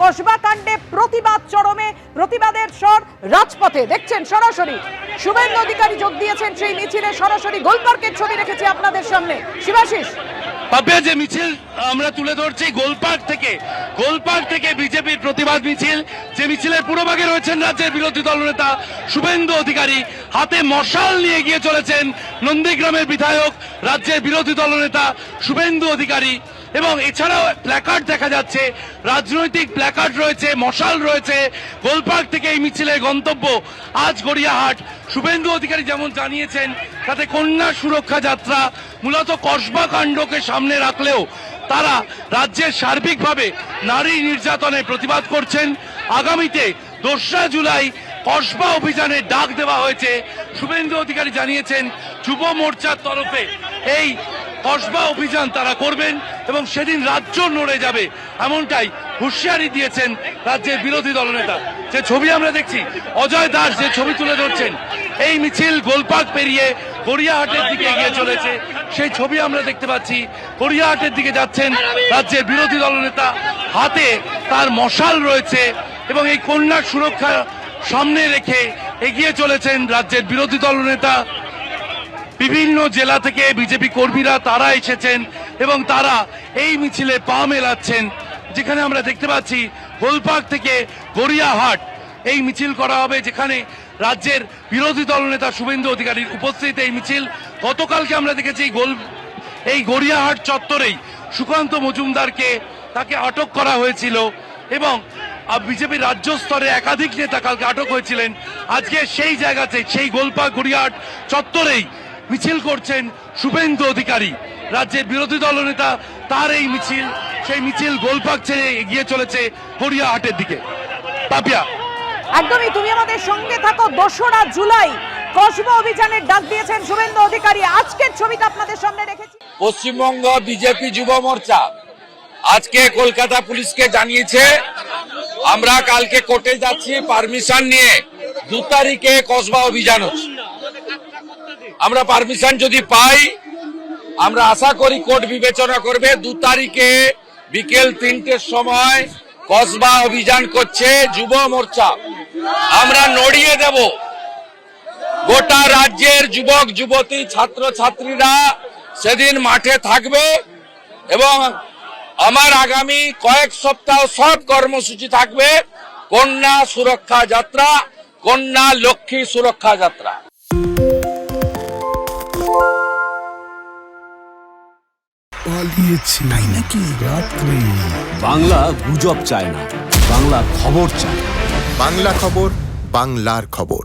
কসবা কাণ্ডে প্রতিবাদ চরমে, প্রতিবাদের স্বর রাজপথে। দেখছেন সরাসরি শুভেন্দু অধিকারী যোগ দিয়েছেন সেই মিছিলে। সরাসরি গোলপার্কের ছবি রেখেছি আপনাদের সামনে। শিবাশিস, পাপিয়া, যে মিছিল আমরা তুলে ধরছি গোলপার্ক থেকে বিজেপির প্রতিবাদ মিছিল, যে মিছিলের পুরোভাগে রয়েছেন রাজ্যের বিরোধী দলনেতা শুভেন্দু অধিকারী। হাতে মশাল নিয়ে গিয়ে চলেছেন নন্দীগ্রামের বিধায়ক, রাজ্যের বিরোধী দলনেতা শুভেন্দু অধিকারী। এবং এছাড়াও প্ল্যাকার্ড দেখা যাচ্ছে, রাজনৈতিক প্ল্যাকার্ড রয়েছে, মশাল রয়েছে। গোলপার্ক থেকে এই মিছিলের গন্তব্য আজ গড়িয়াহাট। শুভেন্দু অধিকারী যেমন জানিয়েছেন, তাতে কন্যা সুরক্ষা যাত্রা মূলত কসবা কাণ্ডকে সামনে রাখলেও তারা রাজ্যের সার্বিকভাবে নারী নির্যাতনের প্রতিবাদ করছেন। আগামীতে 2রা জুলাই কসবা অভিযানের ডাক দেওয়া হয়েছে। শুভেন্দু অধিকারী জানিয়েছেন যুব মোর্চার তরফে এই কসবা অভিযান তারা করবেন এবং সেদিন রাজ্য নড়ে যাবে, এমনটাই হুঁশিয়ারি দিয়েছেন রাজ্যের বিরোধী দলনেতা। যে ছবি আমরা দেখছি, অজয় দাস যে ছবি তুলে ধরছেন, এই মিছিল গোলপার্ক পেরিয়ে গড়িয়াহাটের দিকে এগিয়ে চলেছে, সেই ছবি আমরা দেখতে পাচ্ছি। গড়িয়াহাটের দিকে যাচ্ছেন রাজ্যের বিরোধী দলনেতা, হাতে তার মশাল রয়েছে এবং এই কন্যার সুরক্ষা সামনে রেখে এগিয়ে চলেছেন রাজ্যের বিরোধী দলনেতা। বিভিন্ন জেলা থেকে বিজেপি কর্মীরা তারা এসেছেন এবং তারা এই মিছিলে পা মেলাচ্ছেন। যেখানে আমরা দেখতে পাচ্ছি গোলপার্ক থেকে গড়িয়াহাট এই মিছিল করা হবে, যেখানে রাজ্যের বিরোধী দলনেতা শুভেন্দু অধিকারীর উপস্থিতিতে এই মিছিল। গতকালকে আমরা দেখেছি এই গড়িয়াহাট চত্বরেই সুকান্ত মজুমদারকে তাকে আটক করা হয়েছিল এবং বিজেপির রাজ্য স্তরে একাধিক নেতা কালকে আটক হয়েছিলেন। আজকে সেই জায়গাতে, সেই গোলপার্ক গড়িয়াহাট চত্বরেই মিছিল করছেন শুভেন্দু অধিকারী, রাজ্যের বিরোধী দলনেতা। তার এই মিছিল, সেই মিছিল গোলপার্ক ছেড়ে এগিয়ে চলেছে গড়িয়াহাটের দিকে। পাপিয়া, একদমই তুমি আমাদের সঙ্গে থাকো। 2রা জুলাই কসবা অভিযানের ডাক দিয়েছেন শুভেন্দু অধিকারী। আজকের ছবিটা আপনাদের সামনে রেখেছি। পশ্চিমবঙ্গ বিজেপি যুব মোর্চা আজকে কলকাতা পুলিশকে জানিয়েছে আমরা কালকে কোর্টে যাচ্ছি পারমিশন নিয়ে। 2 তারিখে কসবা অভিযান হচ্ছে। আমরা পারমিশন যদি পাই, আমরা আশা করি কোর্ট বিবেচনা করবে। 2 তারিখে বিকেল 3টের সময় কসবা অভিযান করছে যুব মোর্চা। আমরা নড়িয়ে দেব। গোটা রাজ্যের যুবক যুবতী ছাত্র ছাত্রীরা সেদিন মাঠে থাকবে এবং আমার আগামী কয়েক সপ্তাহ সব কর্মসূচি থাকবে। কন্যা সুরক্ষা যাত্রা, কন্যা লক্ষ্মী সুরক্ষা যাত্রা। পালিয়েছে তাই নাকি? রাত্রে বাংলা গুজব চায় না, বাংলা খবর চায়। বাংলা খবর, বাংলার খবর।